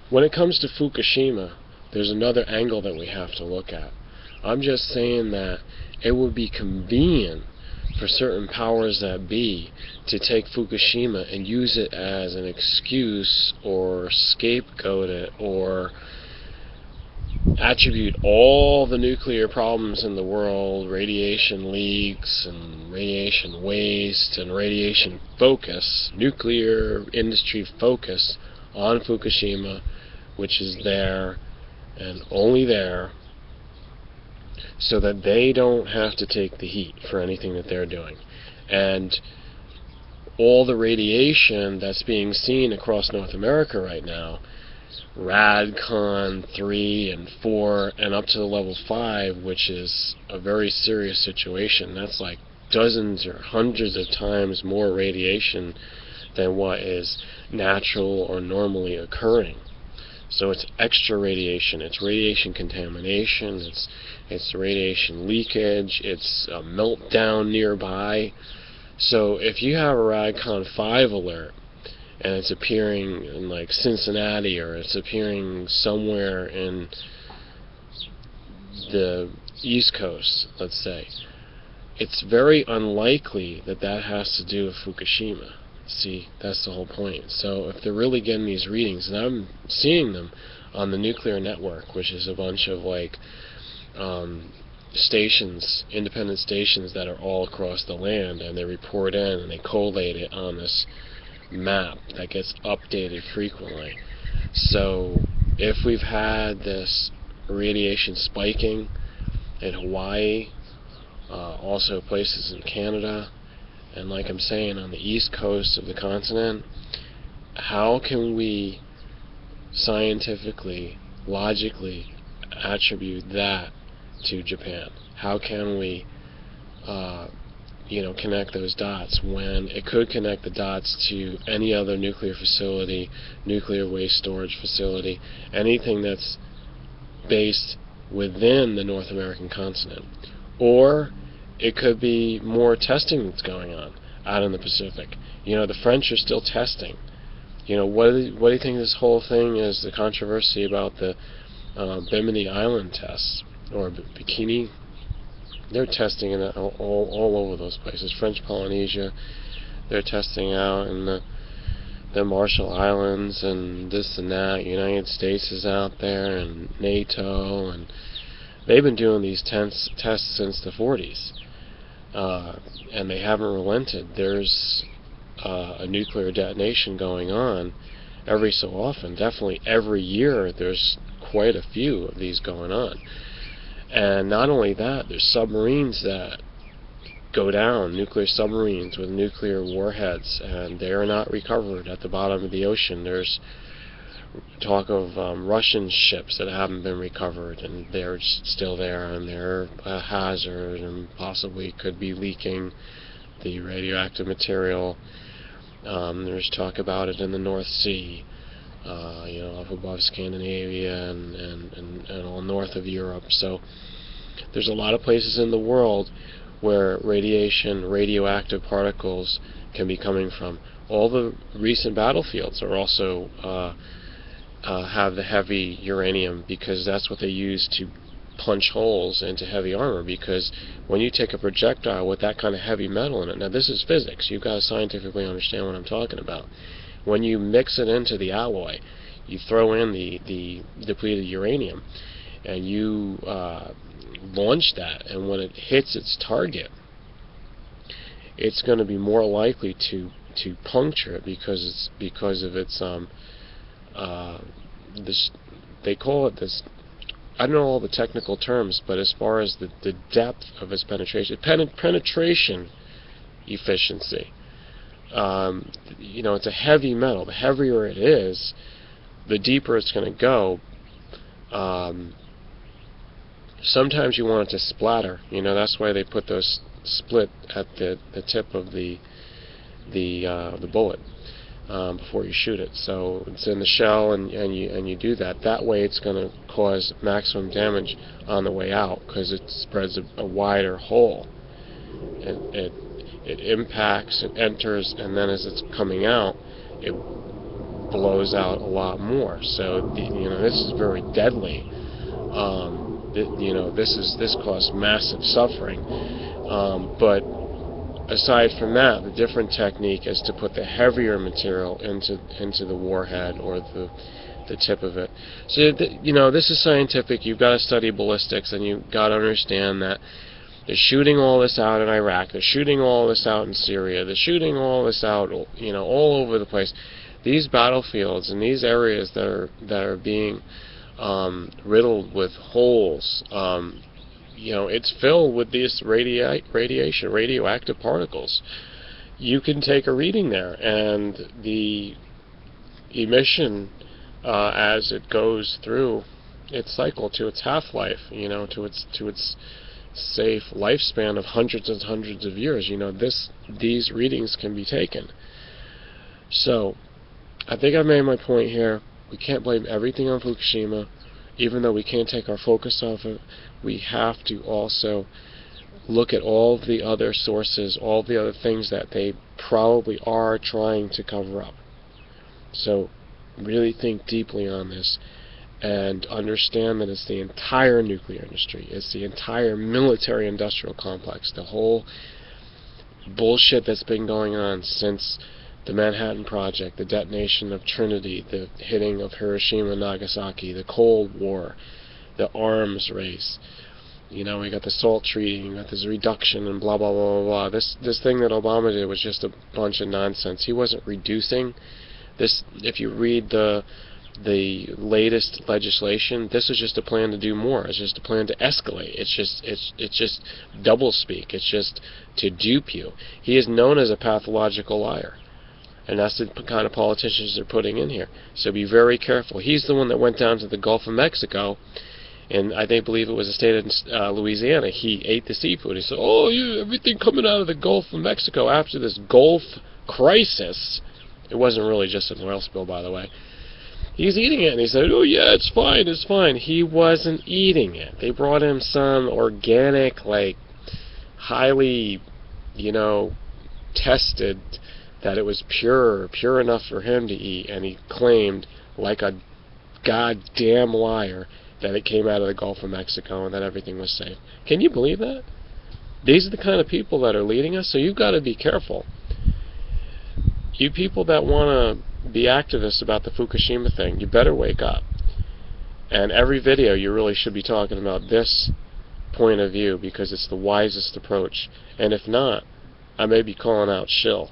When it comes to Fukushima, there's another angle that we have to look at. I'm just saying that it would be convenient for certain powers that be to take Fukushima and use it as an excuse or scapegoat it or attribute all the nuclear problems in the world, radiation leaks and radiation waste and radiation focus, nuclear industry focus on Fukushima, which is there and only there, so that they don't have to take the heat for anything that they're doing. And all the radiation that's being seen across North America right now, RadCon 3 and 4 and up to the level 5, which is a very serious situation. That's like dozens or hundreds of times more radiation than what is natural or normally occurring. So it's extra radiation, it's radiation contamination, it's radiation leakage, it's a meltdown nearby. So if you have a RadCon 5 alert and it's appearing in like Cincinnati or it's appearing somewhere in the East Coast, let's say, it's very unlikely that that has to do with Fukushima. See, that's the whole point. So if they're really getting these readings, and I'm seeing them on the nuclear network, which is a bunch of like stations, independent stations that are all across the land, and they report in and they collate it on this map that gets updated frequently. So if we've had this radiation spiking in Hawaii, also places in Canada, and like I'm saying, on the east coast of the continent, how can we scientifically, logically attribute that to Japan? How can we, connect those dots when it could connect the dots to any other nuclear facility, nuclear waste storage facility, anything that's based within the North American continent? Or it could be more testing that's going on out in the Pacific. The French are still testing. What do you think this whole thing is, the controversy about the Bimini Island tests, or Bikini? They're testing it all over those places. French Polynesia, they're testing out in the Marshall Islands and this and that. United States is out there, and NATO, and they've been doing these tests since the 40s. And they haven't relented. There's a nuclear detonation going on every so often. Definitely every year there's quite a few of these going on. And not only that, there's submarines that go down, nuclear submarines with nuclear warheads, and they are not recovered at the bottom of the ocean. There's talk of Russian ships that haven't been recovered, and they're still there, and they're a hazard and possibly could be leaking the radioactive material. There's talk about it in the North Sea, up above Scandinavia and all north of Europe. So there's a lot of places in the world where radioactive particles can be coming from. All the recent battlefields are also have the heavy uranium, because that's what they use to punch holes into heavy armor. Because when you take a projectile with that kind of heavy metal in it, now this is physics, you've got to scientifically understand what I'm talking about. When you mix it into the alloy, you throw in the depleted uranium, and you launch that, and when it hits its target, it's going to be more likely to puncture it because of its this, they call it this, I don't know all the technical terms, but as far as the depth of its penetration, penetration efficiency, it's a heavy metal. The heavier it is, the deeper it's going to go. Sometimes you want it to splatter. That's why they put those split at the tip of the bullet before you shoot it. So it's in the shell, and you do that. That way, it's going to cause maximum damage on the way out, because it spreads a wider hole. It impacts, it enters, and then as it's coming out, it blows out a lot more. So this is very deadly. This caused massive suffering. But aside from that, the different technique is to put the heavier material into the warhead or the tip of it. So this is scientific. You've got to study ballistics, and you've got to understand that they're shooting all this out in Iraq. They're shooting all this out in Syria. They're shooting all this out, all over the place. These battlefields and these areas that are being riddled with holes, it's filled with these radioactive particles. You can take a reading there, and the emission as it goes through its cycle to its half-life, to its safe lifespan of hundreds and hundreds of years, these readings can be taken. So I think I've made my point here. We can't blame everything on Fukushima. Even though we can't take our focus off it, we have to also look at all the other sources, all the other things that they probably are trying to cover up. So really think deeply on this and understand that it's the entire nuclear industry, it's the entire military-industrial complex, the whole bullshit that's been going on since the Manhattan Project, the detonation of Trinity, the hitting of Hiroshima and Nagasaki, the Cold War, the arms race. We got the SALT treaty, we got this reduction and blah, blah, blah, blah, blah. This thing that Obama did was just a bunch of nonsense. He wasn't reducing. This, if you read the latest legislation, this is just a plan to do more. It's just a plan to escalate. It's just doublespeak. It's just to dupe you. He is known as a pathological liar. And that's the kind of politicians they're putting in here. So be very careful. He's the one that went down to the Gulf of Mexico, and I believe it was the state of Louisiana. He ate the seafood. He said, everything coming out of the Gulf of Mexico after this Gulf crisis. It wasn't really just an oil spill, by the way. He's eating it, and he said, yeah, it's fine, it's fine. He wasn't eating it. They brought him some organic, highly, tested, that it was pure enough for him to eat, and he claimed, like a goddamn liar, that it came out of the Gulf of Mexico and that everything was safe. Can you believe that? These are the kind of people that are leading us, so you've got to be careful. You people that want to be activists about the Fukushima thing, you better wake up. And every video you really should be talking about this point of view, because it's the wisest approach. And if not, I may be calling out SHILL.